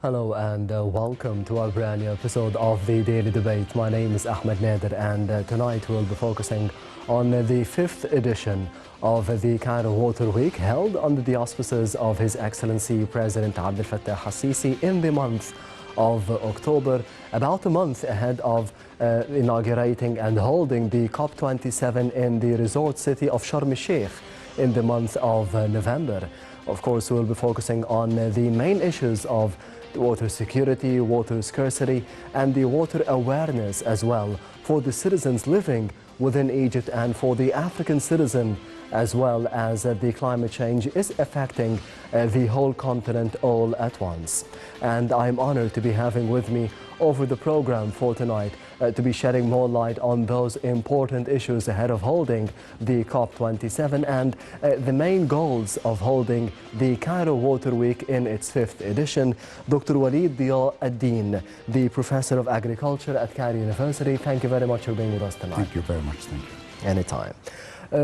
Hello and welcome to our brand new episode of the Daily Debate. My name is Ahmed Nader, and tonight we'll be focusing on the 5th edition of the Cairo Water Week, held under the auspices of His Excellency President Abdel Fattah al-Sisi in the month of October, about a month ahead of inaugurating and holding the COP27 in the resort city of Sharm el-Sheikh in the month of November. Of course, we'll be focusing on the main issues of water security, water scarcity, and the water awareness as well for the citizens living within Egypt and for the African citizen, as well as the climate change is affecting the whole continent all at once. And I'm honored to be having with me over the program for tonight to be shedding more light on those important issues ahead of holding the COP27 and the main goals of holding the Cairo Water Week in its 5th edition. Dr. Waleed Deen, the Professor of Agriculture at Cairo University. Thank you very much for being with us tonight. Thank you very much. Thank you. Anytime.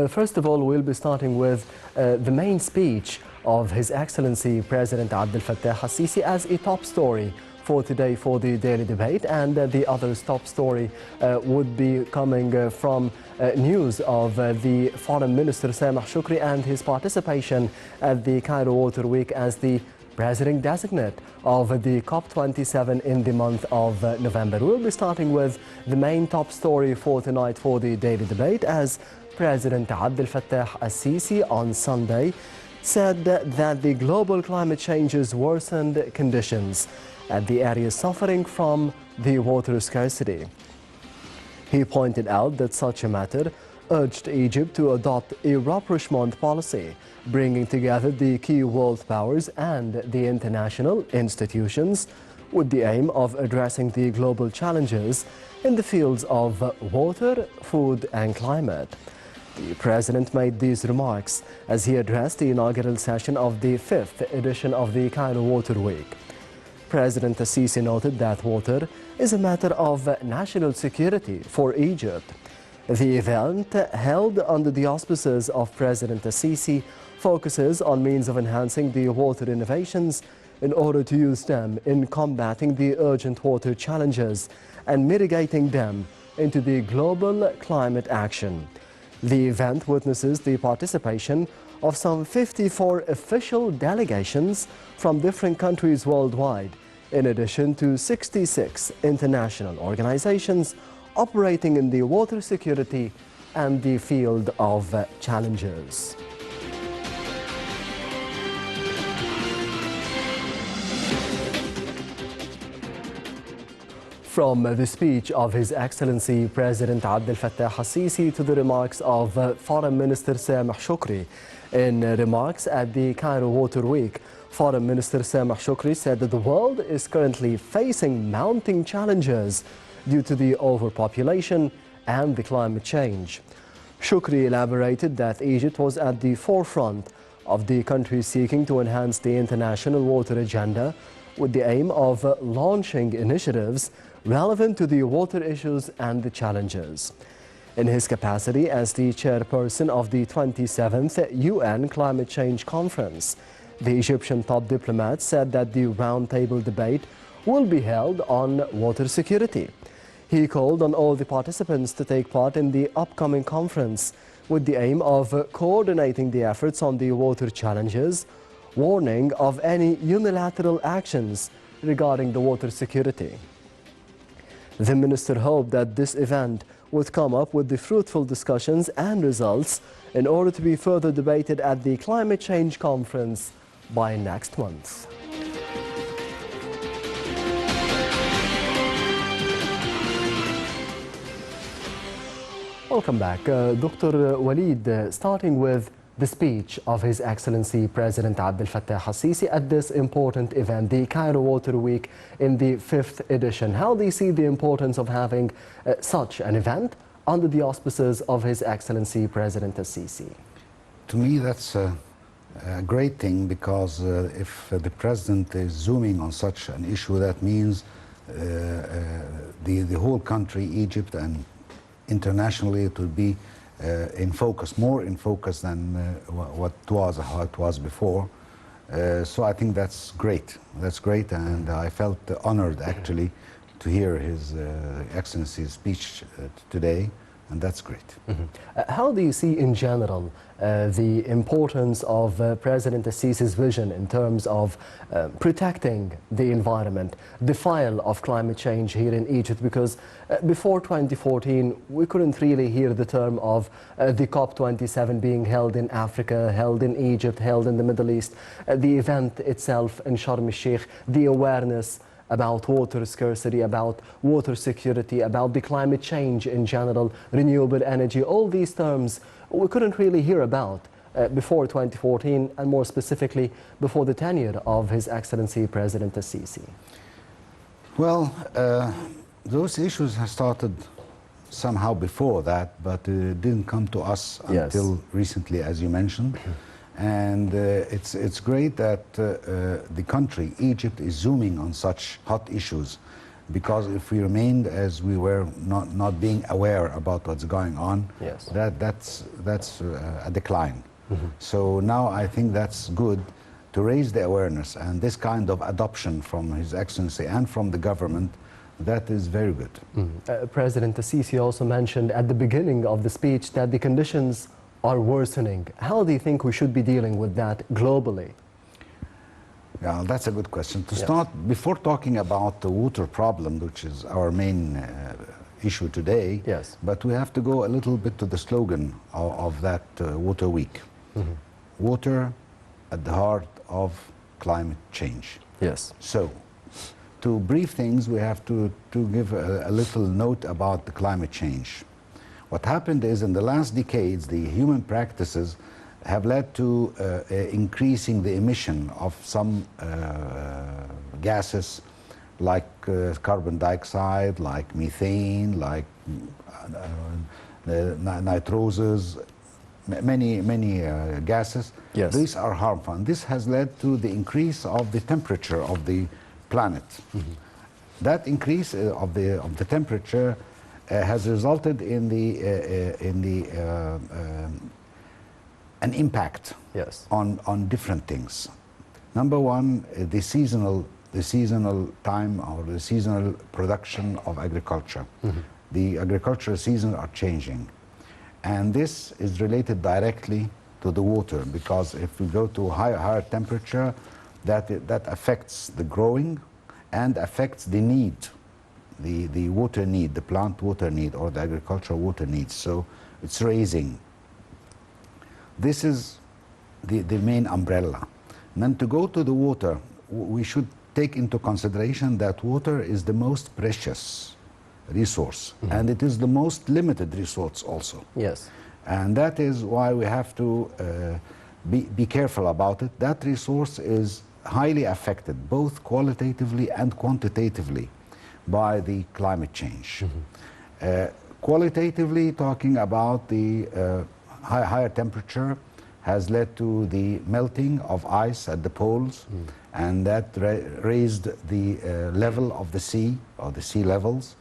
First of all, we'll be starting with the main speech of His Excellency President Abdel Fattah al-Sisi as a top story for today for the Daily Debate, and the other top story would be coming from news of the Foreign Minister Sameh Shoukry and his participation at the Cairo Water Week as the President-designate of the COP27 in the month of November. We'll be starting with the main top story for tonight for the Daily Debate, as President Abdel Fattah al-Sisi on Sunday said that the global climate change's worsened conditions and the areas suffering from the water scarcity. He pointed out that such a matter urged Egypt to adopt a rapprochement policy, bringing together the key world powers and the international institutions with the aim of addressing the global challenges in the fields of water, food and climate. The President made these remarks as he addressed the inaugural session of the 5th edition of the Cairo Water Week. President al-Sisi noted that water is a matter of national security for Egypt. The event, held under the auspices of President al-Sisi, focuses on means of enhancing the water innovations in order to use them in combating the urgent water challenges and mitigating them into the global climate action. The event witnesses the participation of some 54 official delegations from different countries worldwide, in addition to 66 international organizations operating in the water security and the field of challenges. From the speech of His Excellency President Abdel Fattah al-Sisi to the remarks of Foreign Minister Sameh Shoukry. In remarks at the Cairo Water Week, Foreign Minister Sameh Shoukry said that the world is currently facing mounting challenges due to the overpopulation and the climate change. Shoukry elaborated that Egypt was at the forefront of the country seeking to enhance the international water agenda with the aim of launching initiatives relevant to the water issues and the challenges. In his capacity as the chairperson of the 27th UN Climate Change Conference, the Egyptian top diplomat said that the roundtable debate will be held on water security. He called on all the participants to take part in the upcoming conference with the aim of coordinating the efforts on the water challenges, warning of any unilateral actions regarding the water security. The minister hoped that this event would come up with the fruitful discussions and results in order to be further debated at the Climate Change Conference by next month. Welcome back. Dr. Waleed, starting with the speech of His Excellency President Abdel Fattah al-Sisi at this important event, the Cairo Water Week in the 5th edition. How do you see the importance of having such an event under the auspices of His Excellency President al-Sisi? To me, that's a great thing, because if the President is zooming on such an issue, that means the whole country, Egypt, and internationally it will be in focus, more in focus than how it was before. So I think that's great. That's great, and I felt honored actually to hear His Excellency's speech today, and that's great. How do you see in general the importance of President Sisi's vision in terms of protecting the environment, the file of climate change here in Egypt? Because before 2014, we couldn't really hear the term of the COP27 being held in Africa, held in Egypt, held in the Middle East, the event itself in Sharm el-Sheikh, the awareness about water scarcity, about water security, about the climate change in general, renewable energy, all these terms we couldn't really hear about before 2014, and more specifically before the tenure of His Excellency President Sisi. Well, those issues have started somehow before that, but it didn't come to us until recently, as you mentioned. And it's great that the country, Egypt, is zooming on such hot issues, because if we remained as we were, not being aware about what's going on, that's a decline. So now I think that's good to raise the awareness, and this kind of adoption from His Excellency and from the government, that is very good. President Sisi also mentioned at the beginning of the speech that the conditions are worsening. How do you think we should be dealing with that globally? Yeah, that's a good question. To start, before talking about the water problem, which is our main issue today, but we have to go a little bit to the slogan of that Water Week. Water at the heart of climate change. So, to brief things, we have to give a little note about the climate change. What happened is, in the last decades, the human practices have led to increasing the emission of some gases like carbon dioxide, like methane, like nitroses, many gases. These are harmful. And this has led to the increase of the temperature of the planet. That increase of the temperature has resulted in an impact on different things. Number one, the seasonal time, or the seasonal production of agriculture. The agricultural seasons are changing, and this is related directly to the water, because if we go to higher temperature, that affects the growing and affects the need, the water need, the plant water need, or the agricultural water needs. So it's raising. This is the main umbrella. And then to go to the water, we should take into consideration that water is the most precious resource, and it is the most limited resource also. And that is why we have to be careful about it. That resource is highly affected, both qualitatively and quantitatively, by the climate change. Qualitatively, talking about the higher temperature has led to the melting of ice at the poles, and that raised the level of the sea, or the sea levels.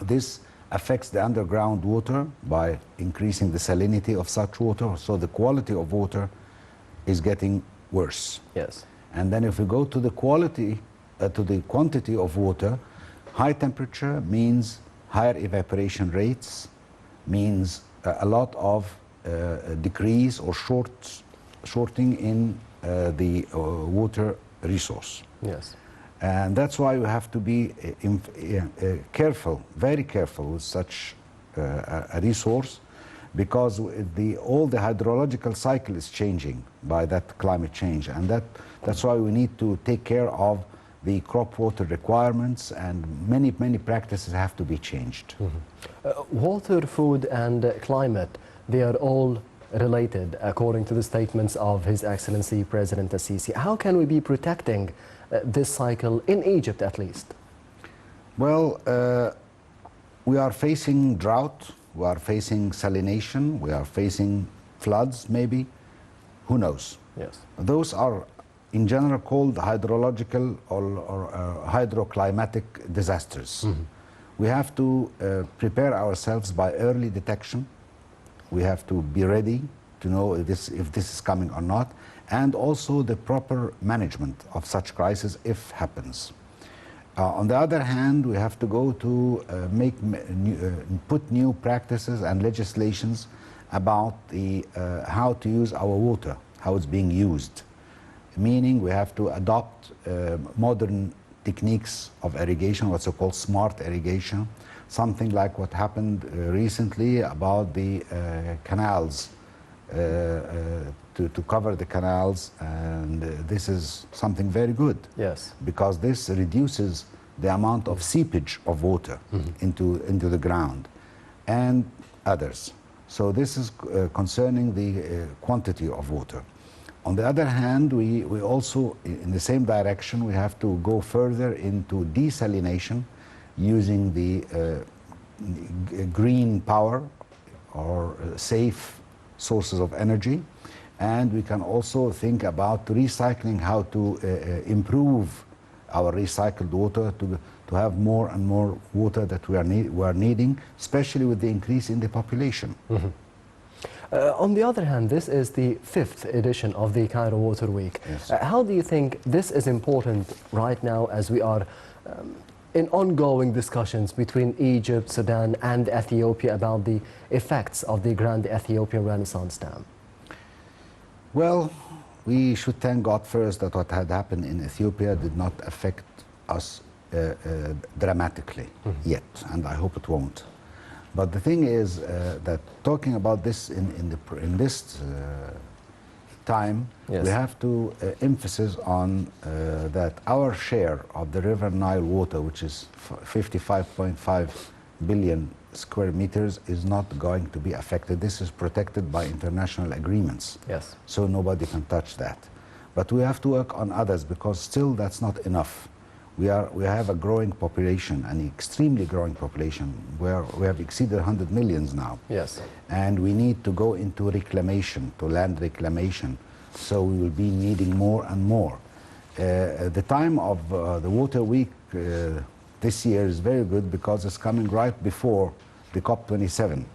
This affects the underground water by increasing the salinity of such water, so the quality of water is getting worse. And then if we go to the quality, to the quantity of water, high temperature means higher evaporation rates, means a lot of decrease or shorting in the water resource. And that's why we have to be careful, very careful with such a resource, because all the hydrological cycle is changing by that climate change, and that's why we need to take care of the crop water requirements, and many practices have to be changed. Water, food and climate, they are all related according to the statements of His Excellency President Sisi. How can we be protecting this cycle in Egypt at least? Well, we are facing drought, we are facing salination, we are facing floods maybe, who knows? Those are in general called hydrological or hydroclimatic disasters. We have to prepare ourselves by early detection. We have to be ready to know if this is coming or not, and also the proper management of such crisis if happens. On the other hand, we have to go to put new practices and legislations about how to use our water, how it's being used. Meaning we have to adopt modern techniques of irrigation, what's so-called smart irrigation, something like what happened recently about the canals, to cover the canals, and this is something very good. Yes. Because this reduces the amount of seepage of water into the ground, and others. So this is concerning the quantity of water. On the other hand, we also, in the same direction, we have to go further into desalination using the green power or safe sources of energy. And we can also think about recycling, how to improve our recycled water to have more and more water that we are needing, especially with the increase in the population. On the other hand, this is the 5th edition of the Cairo Water Week. Yes. How do you think this is important right now as we are in ongoing discussions between Egypt, Sudan and Ethiopia about the effects of the Grand Ethiopian Renaissance Dam? Well, we should thank God first that what had happened in Ethiopia did not affect us dramatically yet, and I hope it won't. But the thing is that talking about this in this time, yes, we have to emphasize on that our share of the River Nile water, which is 55.5 billion square meters, is not going to be affected. This is protected by international agreements. Yes. So nobody can touch that. But we have to work on others, because still that's not enough. We have a growing population, an extremely growing population, where we have exceeded 100 millions now. Yes. And we need to go into reclamation, to land reclamation. So we will be needing more and more. The time of the Water Week this year is very good, because it's coming right before the COP27.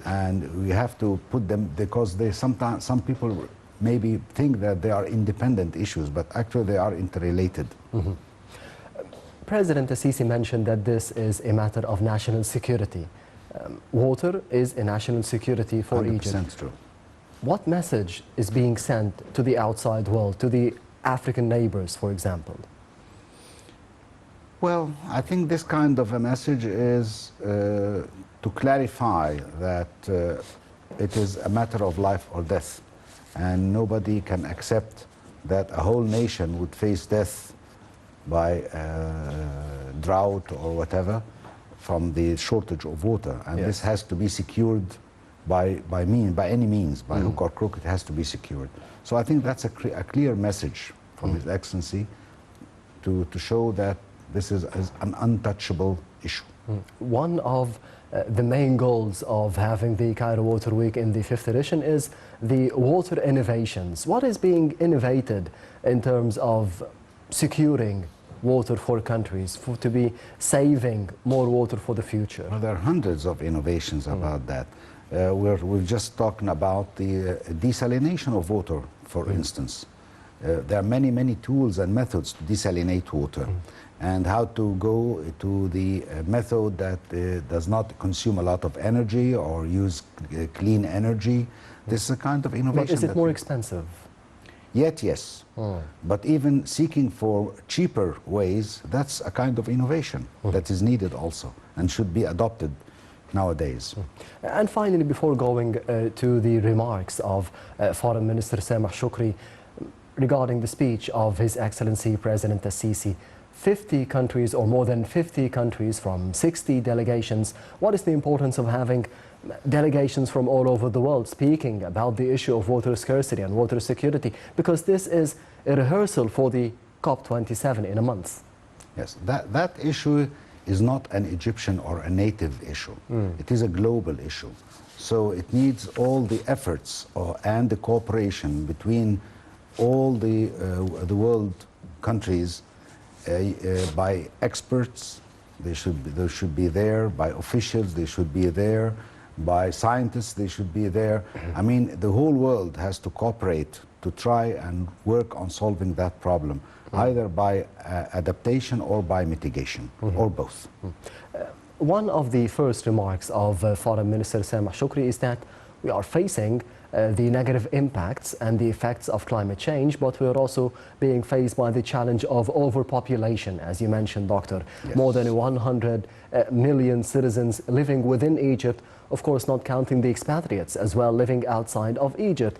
And we have to put them, because sometimes some people maybe think that they are independent issues, but actually they are interrelated. President Sisi mentioned that this is a matter of national security. Water is a national security for 100% Egypt. true. What message is being sent to the outside world, to the African neighbors, for example? Well, I think this kind of a message is to clarify that it is a matter of life or death, and nobody can accept that a whole nation would face death by drought or whatever from the shortage of water, and yes, this has to be secured by any means, by hook or crook. It has to be secured. So I think that's a clear message from His Excellency to show that this is an untouchable issue. One of the main goals of having the Cairo Water Week in the 5th edition is the water innovations. What is being innovated in terms of securing water for countries, to be saving more water for the future? Well, there are hundreds of innovations about that. We're just talking about the desalination of water, for instance. There are many tools and methods to desalinate water, and how to go to the method that does not consume a lot of energy or use clean energy. This is a kind of innovation. But is it more expensive? Yet, yes. But even seeking for cheaper ways, that's a kind of innovation that is needed also and should be adopted nowadays. And finally, before going to the remarks of Foreign Minister Sameh Shoukry regarding the speech of His Excellency President Sisi, 50 countries or more than 50 countries from 60 delegations, what is the importance of having delegations from all over the world speaking about the issue of water scarcity and water security? Because this is a rehearsal for the COP27 in a month. Yes, that issue is not an Egyptian or a native issue. It is a global issue. So it needs all the efforts and the cooperation between all the world countries, by experts. They should be there, by officials. They should be there, by scientists, they should be there. I mean, the whole world has to cooperate to try and work on solving that problem, either by adaptation or by mitigation, or both. One of the first remarks of Foreign Minister Sameh Shoukry is that we are facing the negative impacts and the effects of climate change, but we are also being faced by the challenge of overpopulation, as you mentioned, Doctor. Yes. More than 100 million citizens living within Egypt, of course not counting the expatriates as well living outside of Egypt.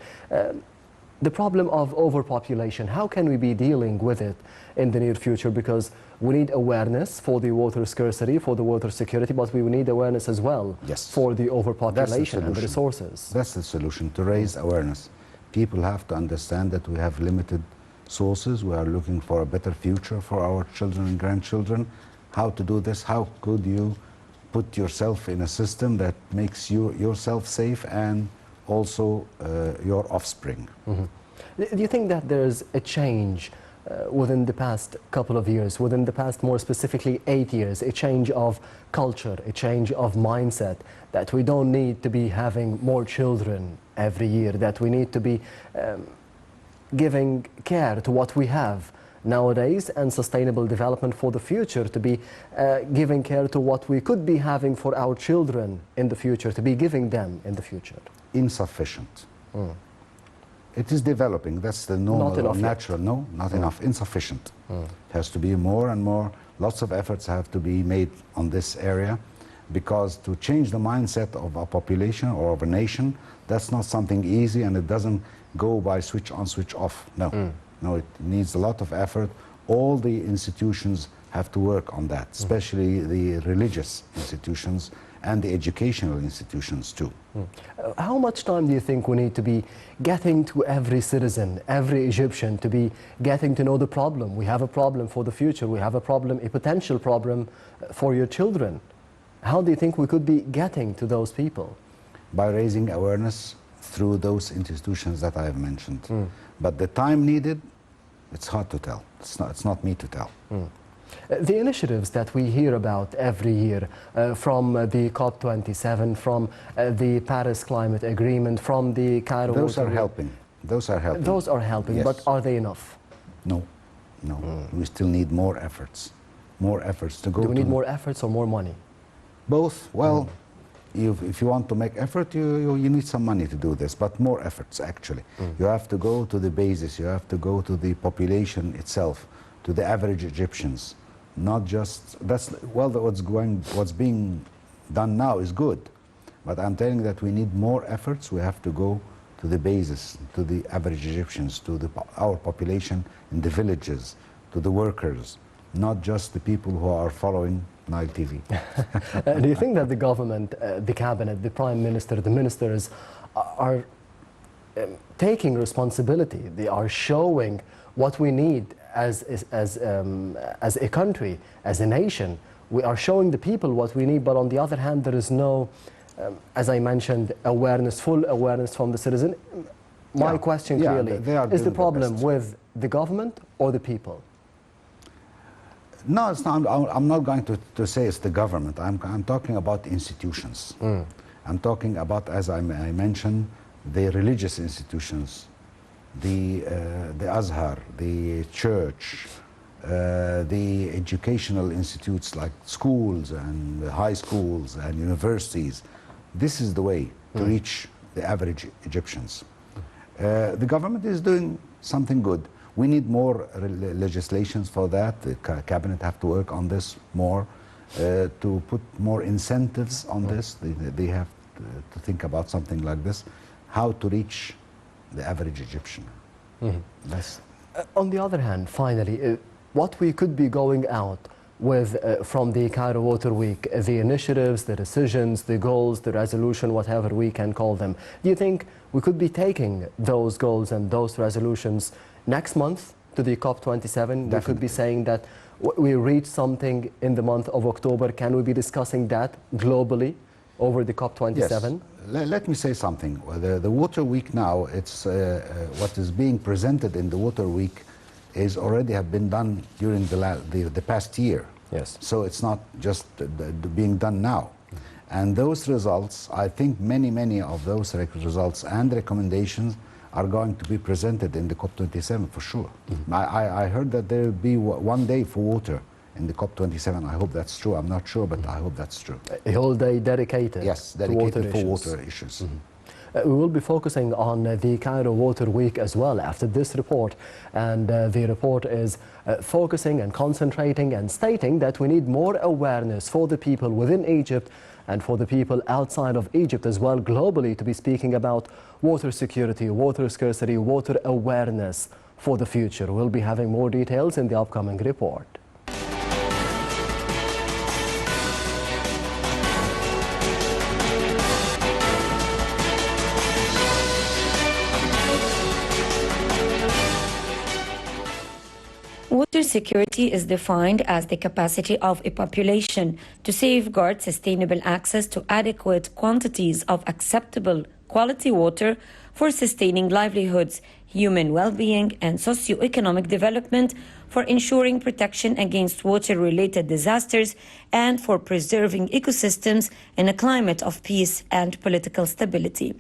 The problem of overpopulation, how can we be dealing with it in the near future? Because we need awareness for the water scarcity, for the water security, but we need awareness as well for the overpopulation and the resources. That's the solution, to raise awareness. People have to understand that we have limited sources. We are looking for a better future for our children and grandchildren. How to do this? How could you put yourself in a system that makes yourself safe and also your offspring? Do you think that there's a change within the past couple of years, within the past more specifically 8 years, a change of culture, a change of mindset, that we don't need to be having more children every year, that we need to be giving care to what we have nowadays and sustainable development for the future, to be giving care to what we could be having for our children in the future, to be giving them in the future? Insufficient. It is developing. That's the normal or natural. No, not enough. Insufficient. It has to be more and more. Lots of efforts have to be made on this area, because to change the mindset of a population or of a nation, that's not something easy, and it doesn't go by switch on, switch off. No, no, it needs a lot of effort. All the institutions have to work on that, especially the religious institutions and the educational institutions too. How much time do you think we need to be getting to every citizen, every Egyptian, to be getting to know the problem? We have a problem for the future. We have a problem, a potential problem for your children. How do you think we could be getting to those people? By raising awareness through those institutions that I have mentioned. But the time needed, it's hard to tell. It's not me to tell. The initiatives that we hear about every year, from the COP27, from the Paris Climate Agreement, from the Cairo... Those are helping. Those are helping. Those are helping, yes. But are they enough? No, no. We still need more efforts. More efforts to go. Do we need more efforts or more money? Both. Well, if you want to make effort, you need some money to do this, but more efforts actually. You have to go to the basis. You have to go to the population itself, to the average Egyptians. Not just, what's being done now is good, but I'm telling you that we need more efforts. We have to go to the basis, to the average Egyptians, to our population in the villages, to the workers, not just the people who are following Nile TV. Do you think that the government, the cabinet, the prime minister, the ministers are taking responsibility? They are showing what we need as a country, as a nation. We are showing the people what we need, but on the other hand, there is no, as I mentioned, awareness, full awareness from the citizen. My question clearly, is the problem with the government or the people? No, it's not. I'm not going to say it's the government. I'm talking about institutions. I'm talking about, as I mentioned, the religious institutions, the Azhar, the church, the educational institutes like schools and high schools and universities. This is the way to reach the average Egyptians. The government is doing something good. We need more legislations for that. The cabinet have to work on this more, to put more incentives on this. They have to think about something like this, how to reach the average Egyptian. On the other hand, finally, what we could be going out with from the Cairo Water Week, the initiatives, the decisions, the goals, the resolution, whatever we can call them. Do you think we could be taking those goals and those resolutions next month to the COP27? We could be saying that we reached something in the month of October. Can we be discussing that globally over the COP27? Yes. Let me say something. The Water Week now, it's what is being presented in the Water Week is already have been done during the past year. Yes. So it's not just being done now. And those results, I think many of those results and recommendations are going to be presented in the COP27 for sure. I heard that there will be one day for water in the COP27. I hope that's true. I'm not sure, but I hope that's true. A whole day dedicated, yes, to dedicated for water water issues. We will be focusing on the Cairo Water Week as well after this report, and the report is focusing and concentrating and stating that we need more awareness for the people within Egypt and for the people outside of Egypt as well globally to be speaking about water security, water scarcity, water awareness for the future. We'll be having more details in the upcoming report. Water security is defined as the capacity of a population to safeguard sustainable access to adequate quantities of acceptable quality water for sustaining livelihoods, human well-being, and socio-economic development, for ensuring protection against water-related disasters, and for preserving ecosystems in a climate of peace and political stability.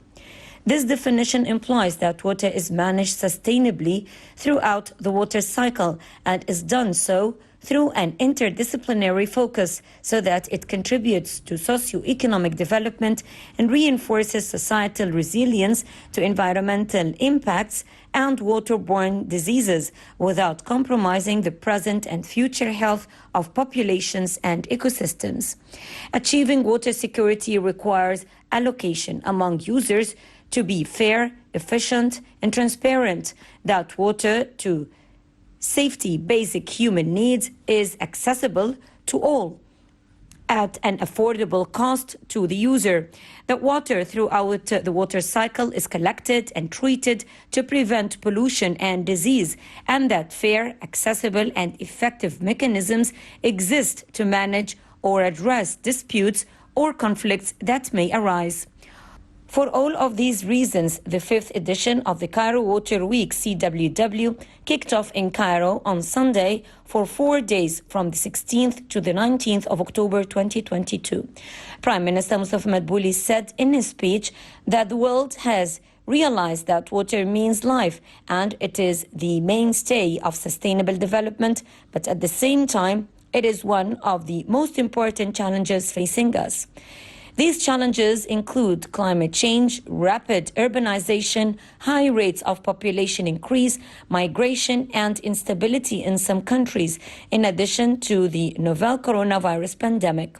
This definition implies that water is managed sustainably throughout the water cycle and is done so through an interdisciplinary focus so that it contributes to socio-economic development and reinforces societal resilience to environmental impacts and waterborne diseases without compromising the present and future health of populations and ecosystems. Achieving water security requires allocation among users to be fair, efficient, and transparent, that water to safety basic human needs is accessible to all at an affordable cost to the user. That water throughout the water cycle is collected and treated to prevent pollution and disease, and that fair, accessible, and effective mechanisms exist to manage or address disputes or conflicts that may arise. For all of these reasons, the 5th edition of the Cairo Water Week CWW kicked off in Cairo on Sunday for 4 days from the 16th to the 19th of October 2022. Prime Minister Mustafa Madbouli said in his speech that the world has realized that water means life and it is the mainstay of sustainable development, but at the same time, it is one of the most important challenges facing us. These challenges include climate change, rapid urbanization, high rates of population increase, migration, and instability in some countries, in addition to the novel coronavirus pandemic.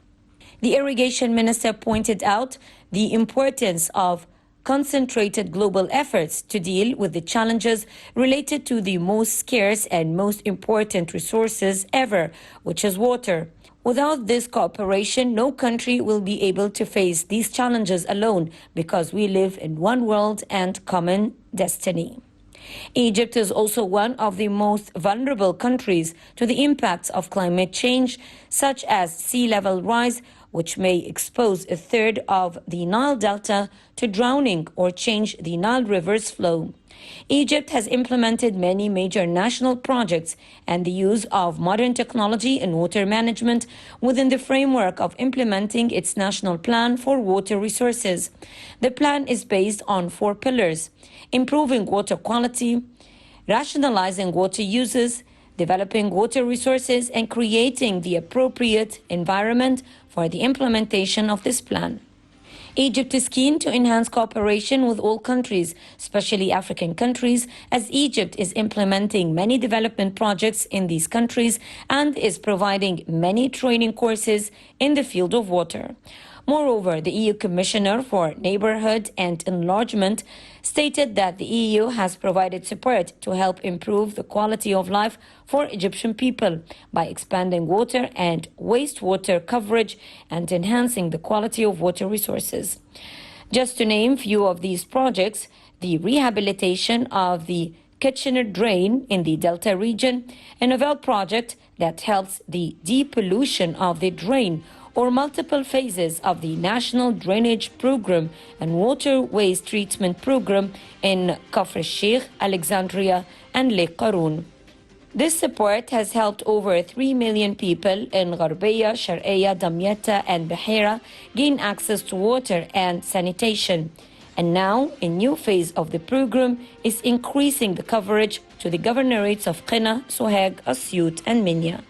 The irrigation minister pointed out the importance of concentrated global efforts to deal with the challenges related to the most scarce and most important resources ever, which is water. Without this cooperation, no country will be able to face these challenges alone because we live in one world and common destiny. Egypt is also one of the most vulnerable countries to the impacts of climate change, such as sea level rise, which may expose a third of the Nile Delta to drowning or change the Nile River's flow. Egypt has implemented many major national projects and the use of modern technology in water management within the framework of implementing its national plan for water resources. The plan is based on 4 pillars: improving water quality, rationalizing water uses, developing water resources, and creating the appropriate environment for the implementation of this plan. Egypt is keen to enhance cooperation with all countries, especially African countries, as Egypt is implementing many development projects in these countries and is providing many training courses in the field of water. Moreover, the EU Commissioner for Neighbourhood and Enlargement stated that the EU has provided support to help improve the quality of life for Egyptian people by expanding water and wastewater coverage and enhancing the quality of water resources. Just to name few of these projects, the rehabilitation of the Kitchener Drain in the Delta region, a novel project that helps the depollution of the drain, or multiple phases of the National Drainage Program and Water Waste Treatment Program in Kafr al-Sheikh, Alexandria, and Lake Qarun. This support has helped over 3 million people in Gharbiya, Sharqiya, Damietta and Bahira gain access to water and sanitation. And now, a new phase of the program is increasing the coverage to the governorates of Qina, Sohag, Asyut and Minya.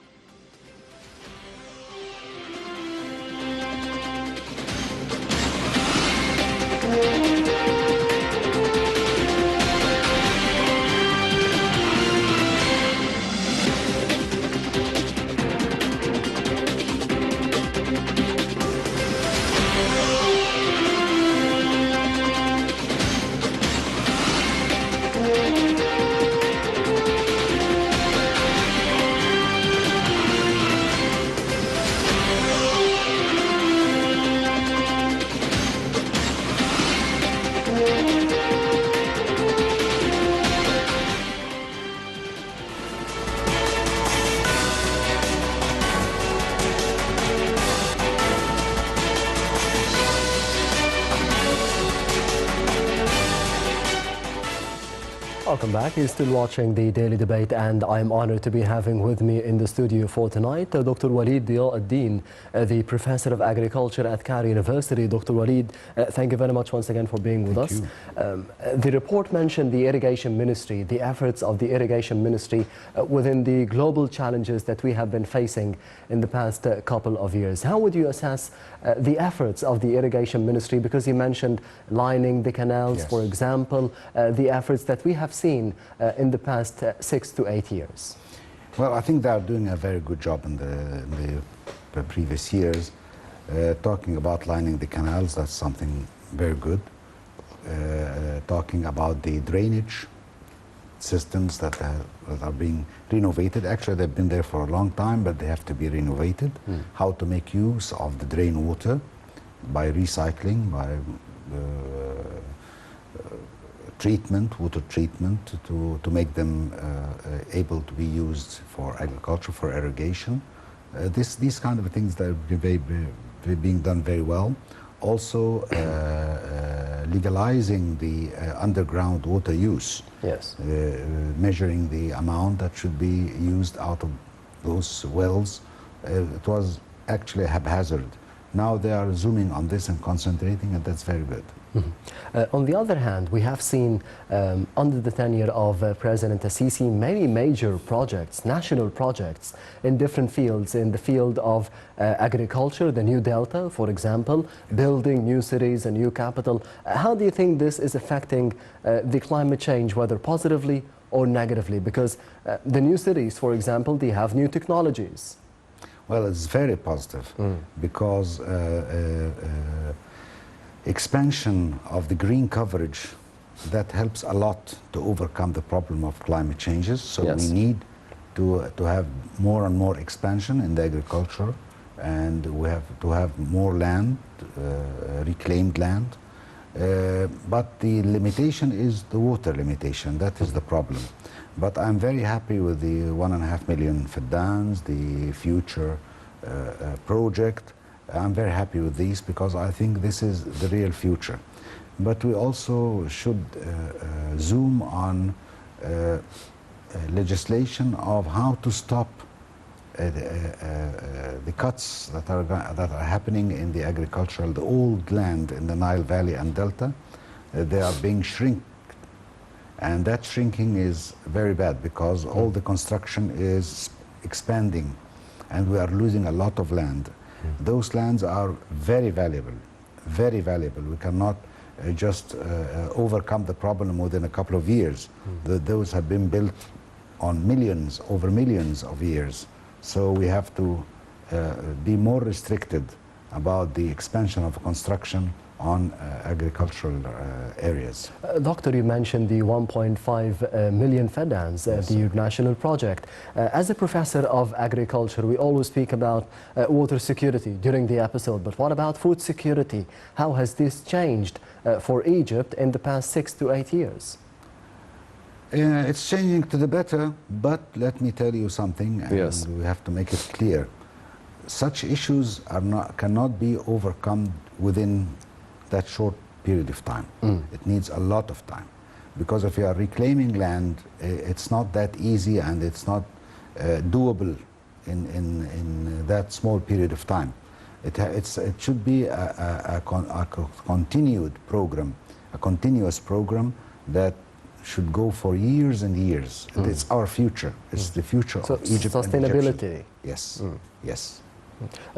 Welcome back. You're still watching the Daily Debate, and I'm honored to be having with me in the studio for tonight Dr. Waleed Deen, the Professor of Agriculture at Cairo University. Dr. Waleed, thank you very much once again for being with us. The report mentioned the Irrigation Ministry, the efforts of the Irrigation Ministry within the global challenges that we have been facing in the past couple of years. How would you assess the efforts of the Irrigation Ministry? Because you mentioned lining the canals, for example, the efforts that we have seen in the past 6 to 8 years. Well, I think they are doing a very good job in the previous years. Talking about lining the canals, that's something very good. Talking about the drainage systems that are being renovated. Actually, they've been there for a long time, but they have to be renovated. How to make use of the drain water by recycling, by treatment, water treatment, to make them able to be used for agriculture, for irrigation. These kind of things that are being done very well. Also, legalizing the underground water use. Yes. Measuring the amount that should be used out of those wells. It was actually haphazard. Now they are zooming on this and concentrating, and that's very good. On the other hand, we have seen under the tenure of President Assisi many major projects, national projects in different fields, in the field of agriculture, the new Delta, for example, building new cities, a new capital. How do you think this is affecting the climate change, whether positively or negatively? Because the new cities, for example, they have new technologies. Well, it's very positive because expansion of the green coverage, that helps a lot to overcome the problem of climate changes. So we need to have more and more expansion in the agriculture, and we have to have more land, reclaimed land. But the limitation is the water limitation. That is the problem. But I'm very happy with the 1.5 million faddans, the future project. I'm very happy with these because I think this is the real future. But we also should zoom on legislation of how to stop the cuts that are happening in the agricultural, the old land in the Nile Valley and Delta. They are being shrinked, and that shrinking is very bad because all the construction is expanding, and we are losing a lot of land. Those lands are very valuable, very valuable. We cannot just overcome the problem within a couple of years. Those have been built on millions, over millions of years. So we have to be more restricted about the expansion of construction on agricultural areas. Doctor, you mentioned the 1.5 million faddans, the national project. As a professor of agriculture, we always speak about water security during the episode, but what about food security? How has this changed for Egypt in the past 6 to 8 years? It's changing to the better, but let me tell you something, and we have to make it clear. Such issues cannot be overcome within that short period of time. It needs a lot of time, because if you are reclaiming land, it's not that easy, and it's not doable in that small period of time. It should be a continued program, a continuous program that should go for years and years. It's our future. It's the future of Egypt. Sustainability. Yes, yes.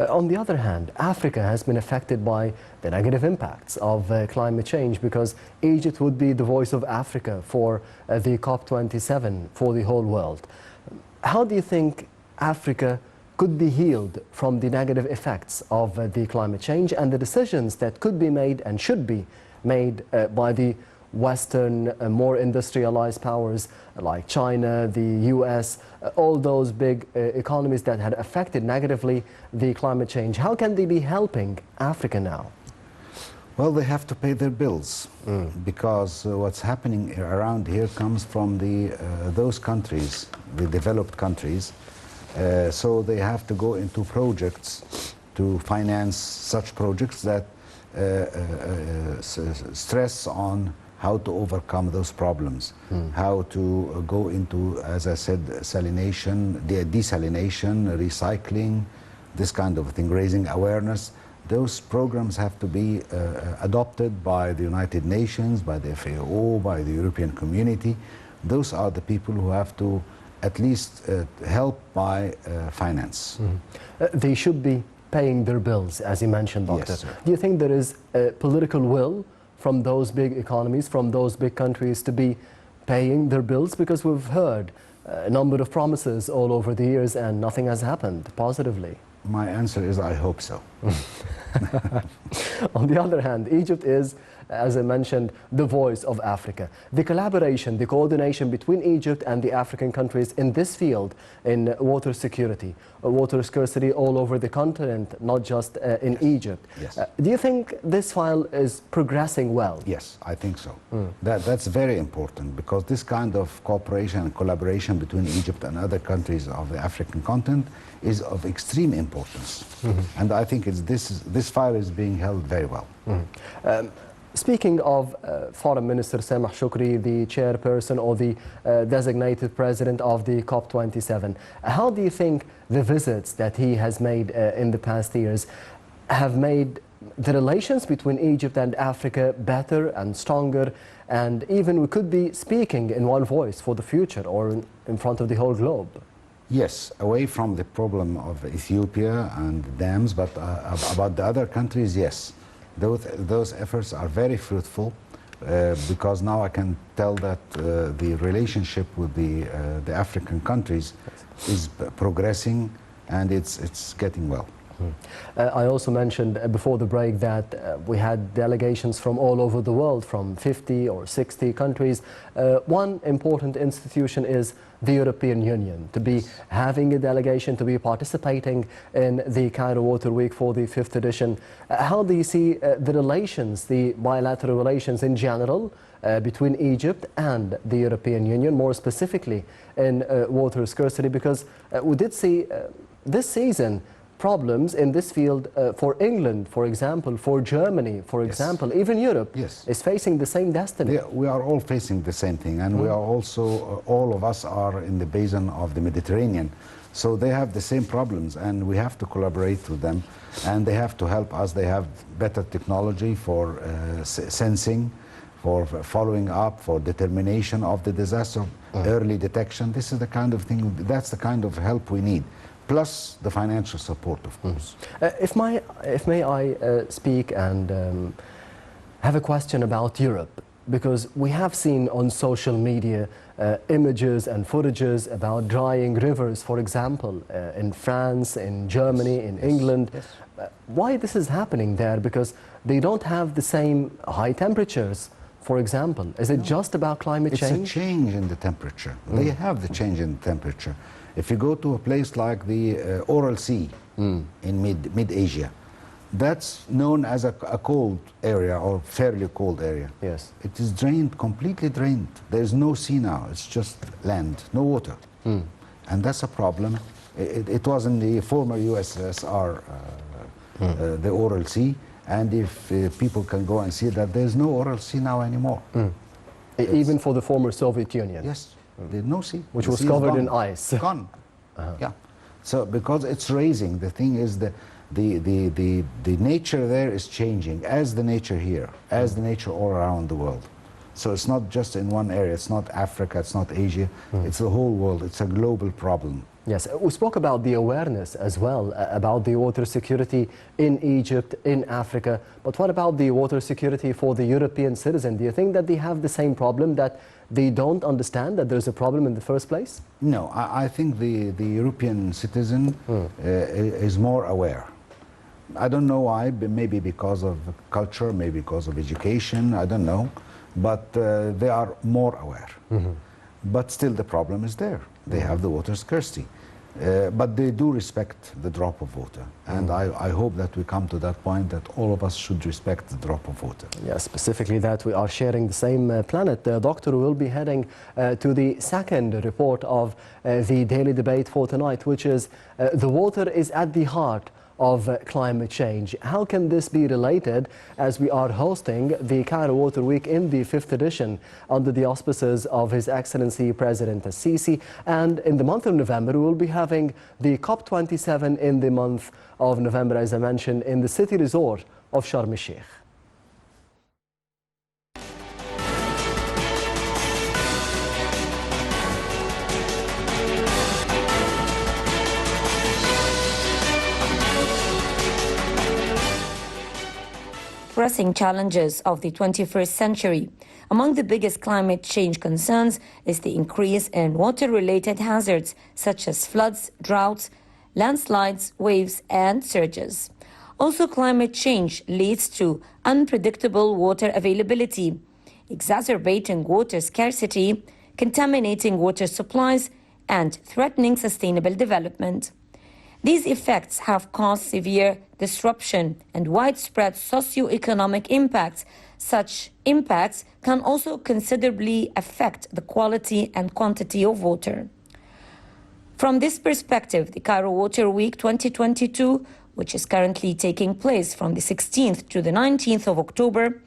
On the other hand, Africa has been affected by the negative impacts of climate change, because Egypt would be the voice of Africa for the COP27 for the whole world. How do you think Africa could be healed from the negative effects of the climate change and the decisions that could be made and should be made by the Western, more industrialized powers like China, the US, all those big economies that had affected negatively the climate change? How can they be helping Africa now? Well, they have to pay their bills, because what's happening around here comes from those countries, the developed countries. So they have to go into projects to finance such projects that stress on how to overcome those problems, how to go into, as I said, desalination, recycling, this kind of thing, raising awareness. Those programs have to be adopted by the United Nations, by the FAO, by the European community. Those are the people who have to at least help by finance. They should be paying their bills, as you mentioned, Doctor. Yes, sir. Do you think there is a political will from those big economies, from those big countries, to be paying their bills? Because we've heard a number of promises all over the years and nothing has happened positively. My answer is I hope so. On the other hand, Egypt is, as I mentioned, the voice of Africa. The collaboration, the coordination between Egypt and the African countries in this field, in water security, water scarcity all over the continent, not just in Egypt. Yes. Do you think this file is progressing well? Yes, I think so. That's very important, because this kind of cooperation and collaboration between Egypt and other countries of the African continent is of extreme importance. And I think this file is being held very well. Speaking of Foreign Minister Sameh Shoukry, the chairperson or the designated president of the COP27, how do you think the visits that he has made in the past years have made the relations between Egypt and Africa better and stronger, and even we could be speaking in one voice for the future or in front of the whole globe? Yes, away from the problem of Ethiopia and dams, but about the other countries, yes. Those efforts are very fruitful, because now I can tell that the relationship with the African countries is progressing, and it's getting well. I also mentioned before the break that we had delegations from all over the world, from 50 or 60 countries. One important institution is the European Union, to be having a delegation, to be participating in the Cairo Water Week for the 5th edition. How do you see the relations, the bilateral relations in general, between Egypt and the European Union, more specifically in water scarcity? Because we did see this season problems in this field for England, for example, for Germany, for example, even Europe is facing the same destiny. We are all facing the same thing, and we are also, all of us are in the basin of the Mediterranean. So they have the same problems, and we have to collaborate with them, and they have to help us. They have better technology for sensing, for following up, for determination of the disaster, early detection. This is the kind of thing, that's the kind of help we need. Plus the financial support, of course. If may I speak and have a question about Europe, because we have seen on social media images and footages about drying rivers, for example, in France, in Germany, in England. Why this is happening there? Because they don't have the same high temperatures, for example. Is it just about climate change? It's a change in the temperature. They have the change in the temperature. If you go to a place like the Oral Sea in mid-Asia, that's known as a cold area, or fairly cold area. Yes. It is drained, completely drained. There's no sea now, it's just land, no water. And that's a problem. It was in the former USSR, the Oral Sea, and if people can go and see that there's no Oral Sea now anymore. Even for the former Soviet Union? Yes. There's no sea. Which was covered in ice. Gone. Yeah. So because it's raising, the thing is the nature there is changing, as the nature here, as the nature all around the world. So it's not just in one area, it's not Africa, it's not Asia, it's the whole world, it's a global problem. Yes, we spoke about the awareness as well, about the water security in Egypt, in Africa. But what about the water security for the European citizen? Do you think that they have the same problem, that they don't understand that there's a problem in the first place? No, I think the European citizen is more aware. I don't know why, but maybe because of culture, maybe because of education, I don't know. But they are more aware. But still the problem is there. They have the water scarcity. But they do respect the drop of water. And I hope that we come to that point that all of us should respect the drop of water. Yes, specifically that we are sharing the same planet. Doctor, we will be heading to the second report of the daily debate for tonight, which is the water is at the heart of climate change. How can this be related, as we are hosting the Cairo Water Week in the 5th edition under the auspices of His Excellency President Al-Sisi, and in the month of November we will be having the COP27 in the month of November, as I mentioned, in the city resort of Sharm el-Sheikh. Pressing challenges of the 21st century. Among the biggest climate change concerns is the increase in water-related hazards such as floods, droughts, landslides, waves, and surges. Also, climate change leads to unpredictable water availability, exacerbating water scarcity, contaminating water supplies, and threatening sustainable development. These effects have caused severe disruption and widespread socio-economic impacts. Such impacts can also considerably affect the quality and quantity of water. From this perspective, the Cairo Water Week 2022, which is currently taking place from the 16th to the 19th of October,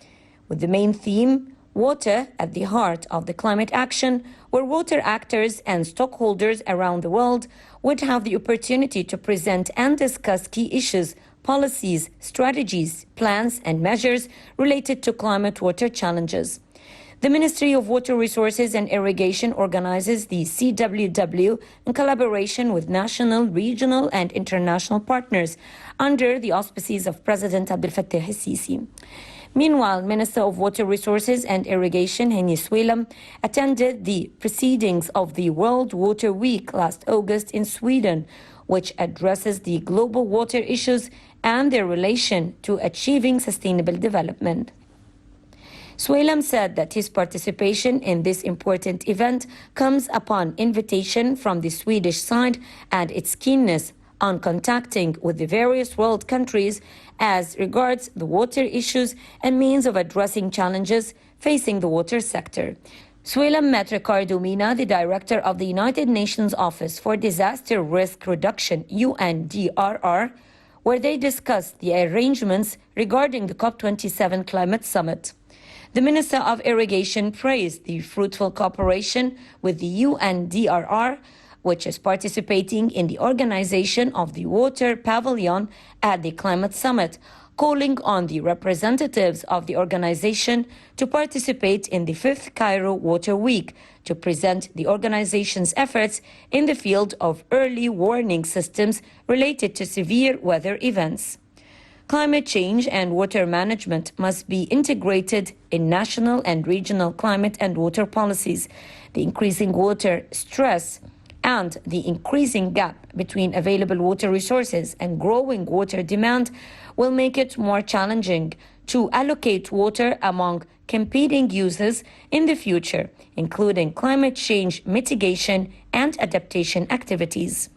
with the main theme, Water at the Heart of the Climate Action, where water actors and stockholders around the world would have the opportunity to present and discuss key issues, policies, strategies, plans, and measures related to climate water challenges. The Ministry of Water Resources and Irrigation organizes the CWW in collaboration with national, regional, and international partners under the auspices of President Abdel Fattah al-Sisi. Meanwhile, Minister of Water Resources and Irrigation, Hani Swelam, attended the proceedings of the World Water Week last August in Sweden, which addresses the global water issues and their relation to achieving sustainable development. Swelam said that his participation in this important event comes upon invitation from the Swedish side and its keenness on contacting with the various world countries as regards the water issues and means of addressing challenges facing the water sector. Swelam met Ricardo Mina, the director of the United Nations Office for Disaster Risk Reduction, UNDRR, where they discussed the arrangements regarding the COP27 climate summit. The Minister of Irrigation praised the fruitful cooperation with the UNDRR, which is participating in the organization of the Water Pavilion at the Climate Summit, calling on the representatives of the organization to participate in the 5th Cairo Water Week to present the organization's efforts in the field of early warning systems related to severe weather events. Climate change and water management must be integrated in national and regional climate and water policies. The increasing water stress and the increasing gap between available water resources and growing water demand will make it more challenging to allocate water among competing uses in the future, including climate change mitigation and adaptation activities.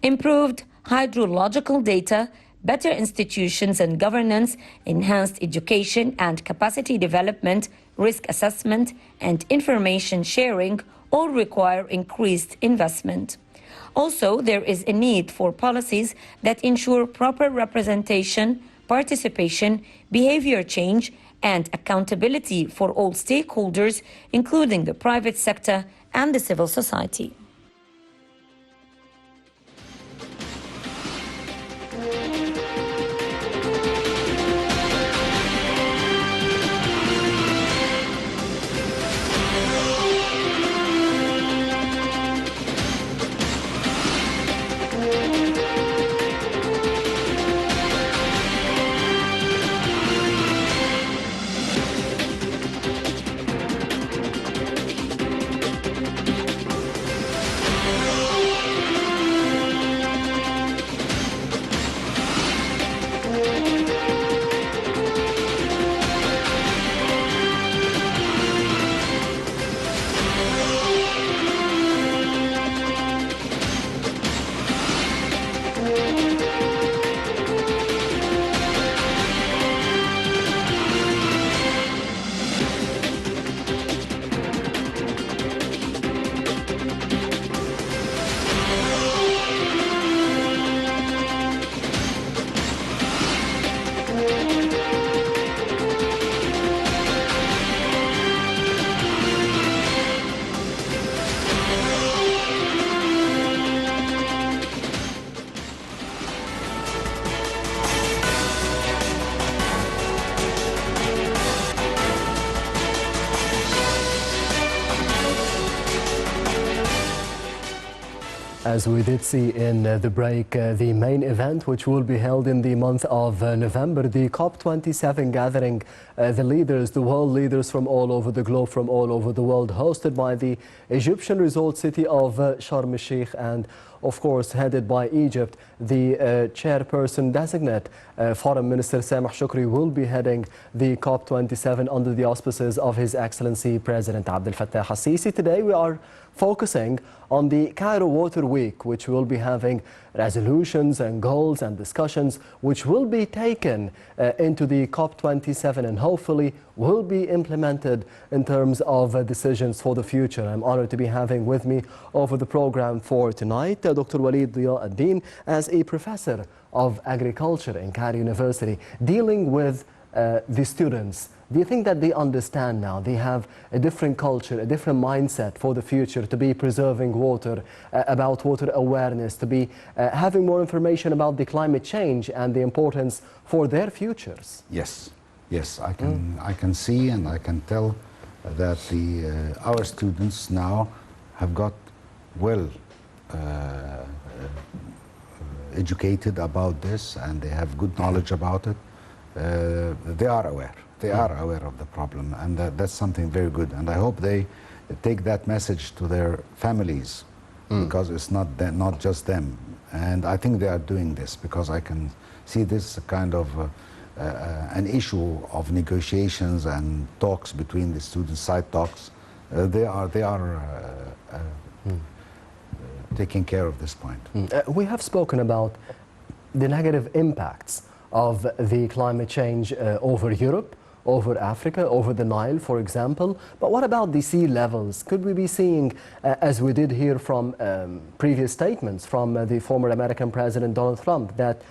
Improved hydrological data, better institutions and governance, enhanced education and capacity development, risk assessment, and information sharing all require increased investment. Also, there is a need for policies that ensure proper representation, participation, behavior change, and accountability for all stakeholders, including the private sector and the civil society. As we did see in the break, the main event, which will be held in the month of November, the COP27 gathering, the world leaders from all over the globe, from all over the world, hosted by the Egyptian resort city of Sharm el-Sheikh, and of course headed by Egypt. The chairperson designate, Foreign Minister Sameh Shoukry, will be heading the COP27 under the auspices of His Excellency President Abdel Fattah al-Sisi. Today we are focusing on the Cairo Water Week, which will be having resolutions and goals and discussions which will be taken into the COP27 and hopefully will be implemented in terms of decisions for the future. I'm honored to be having with me over the program for tonight Dr. Waleed Diaa, Deen, as a professor of agriculture in Cairo University, dealing with the students. Do you think that they understand now? They have a different culture, a different mindset for the future, to be preserving water, about water awareness, to be having more information about the climate change and the importance for their futures? Yes, yes, I can see and I can tell that our students now have got well educated about this, and they have good knowledge about it. They are aware. They are aware of the problem, and that's something very good. And I hope they take that message to their families, because it's not just them. And I think they are doing this, because I can see this kind of an issue of negotiations and talks between the students, side talks. They are taking care of this point. We have spoken about the negative impacts of the climate change over Europe, over Africa, over the Nile, for example. But what about the sea levels? Could we be seeing, as we did hear from previous statements from the former American President Donald Trump, that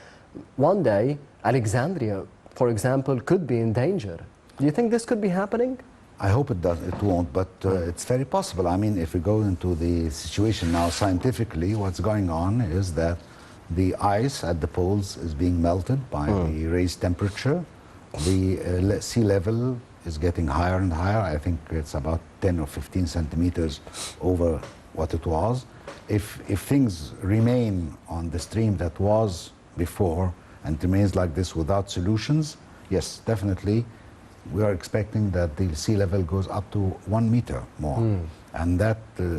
one day Alexandria, for example, could be in danger? Do you think this could be happening? I hope it does. It won't, but it's very possible. I mean, if we go into the situation now scientifically, what's going on is that the ice at the poles is being melted by the raised temperature. The sea level is getting higher and higher. I think it's about 10 or 15 centimeters over what it was. If things remain on the stream that was before and remains like this without solutions, yes, definitely we are expecting that the sea level goes up to 1 meter more. And that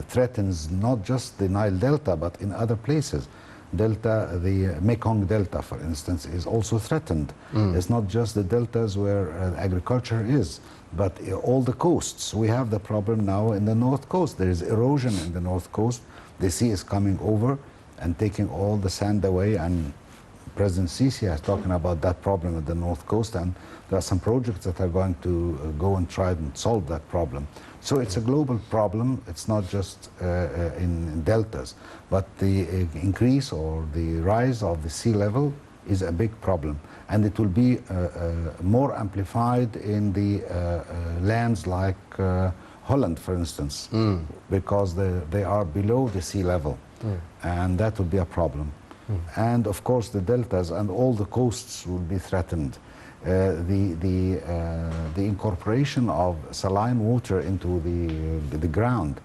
threatens not just the Nile Delta, but in other places. The Mekong Delta, for instance, is also threatened. It's not just the deltas where agriculture is, but all the coasts. We have the problem now in the north coast. There is erosion in the north coast. The sea is coming over and taking all the sand away, and President Sisi is talking about that problem at the north coast, and there are some projects that are going to go and try and solve that problem. So it's a global problem. It's not just in deltas, but the increase or the rise of the sea level is a big problem, and it will be more amplified in the lands like Holland, for instance, because they are below the sea level, and that will be a problem. And of course the deltas and all the coasts will be threatened. The incorporation of saline water into the ground,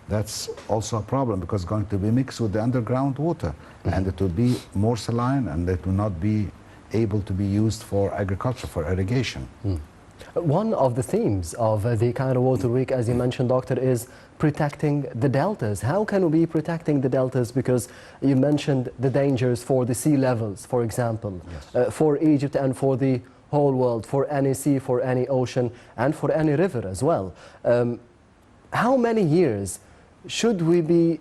that's also a problem, because it's going to be mixed with the underground water, and it will be more saline, and it will not be able to be used for agriculture, for irrigation. One of the themes of the Cairo Water Week, as you mentioned, Doctor, is protecting the deltas. How can we be protecting the deltas? Because you mentioned the dangers for the sea levels, for example, for Egypt and for the whole world, for any sea, for any ocean, and for any river as well. How many years should we be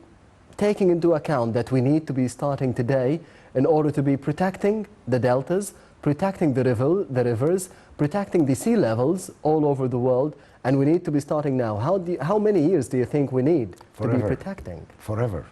taking into account that we need to be starting today in order to be protecting the deltas, protecting the rivers, protecting the sea levels all over the world, and we need to be starting now? How many years do you think we need to be protecting? Forever.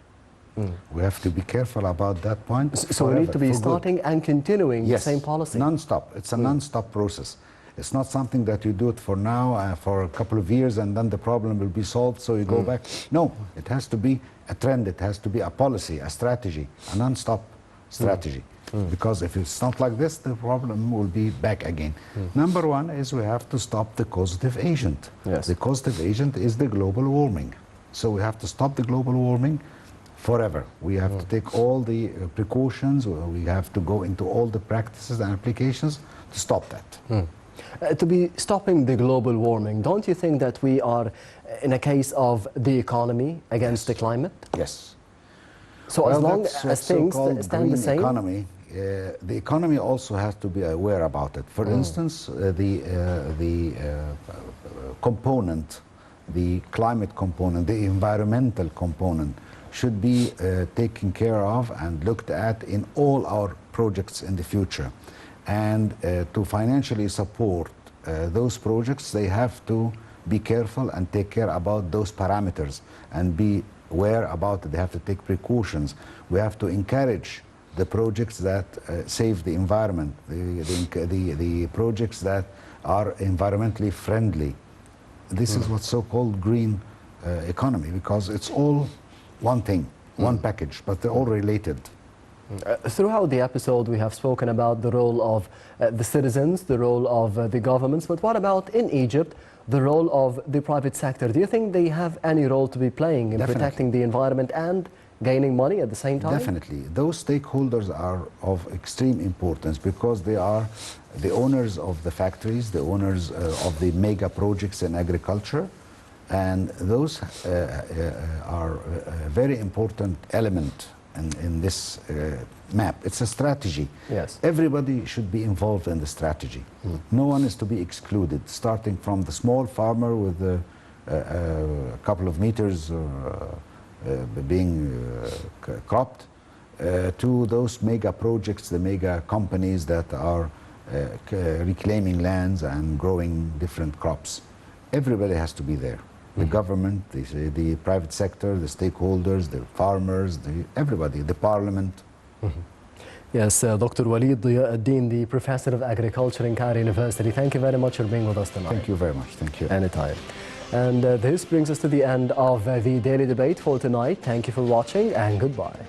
We have to be careful about that point. So we need to be starting and continuing the same policy? Non-stop. It's a non-stop process. It's not something that you do it for now, for a couple of years, and then the problem will be solved, so you go back. No, it has to be a trend. It has to be a policy, a strategy, a non-stop strategy. Because if it's not like this, the problem will be back again. Number one is we have to stop the causative agent. The causative agent is the global warming. So we have to stop the global warming forever. We have to take all the precautions, we have to go into all the practices and applications to stop that. To be stopping the global warming, don't you think that we are in a case of the economy against the climate? Yes. So as long as things stand the same? Economy, the economy also has to be aware about it. For instance, the component, the climate component, the environmental component should be taken care of and looked at in all our projects in the future. And to financially support those projects, they have to be careful and take care about those parameters and be aware about it. They have to take precautions. We have to encourage the projects that save the environment, the projects that are environmentally friendly. This is what's so-called green economy, because it's all one thing, one package, but they're all related. Throughout the episode, we have spoken about the role of the citizens, the role of the governments, but what about in Egypt, the role of the private sector? Do you think they have any role to be playing in protecting the environment and gaining money at the same time? Definitely. Those stakeholders are of extreme importance because they are the owners of the factories, the owners of the mega projects in agriculture, and those are a very important element in this map. It's a strategy. Yes. Everybody should be involved in the strategy. No one is to be excluded, starting from the small farmer with a couple of meters being cropped to those mega projects, the mega companies that are reclaiming lands and growing different crops. Everybody has to be there. The government, the private sector, the stakeholders, the farmers, everybody, the parliament. Yes, Dr. Waleed Deen, the Professor of Agriculture in Cairo University. Thank you very much for being with us tonight. Thank you very much. Thank you. Anytime. And this brings us to the end of the daily debate for tonight. Thank you for watching and goodbye.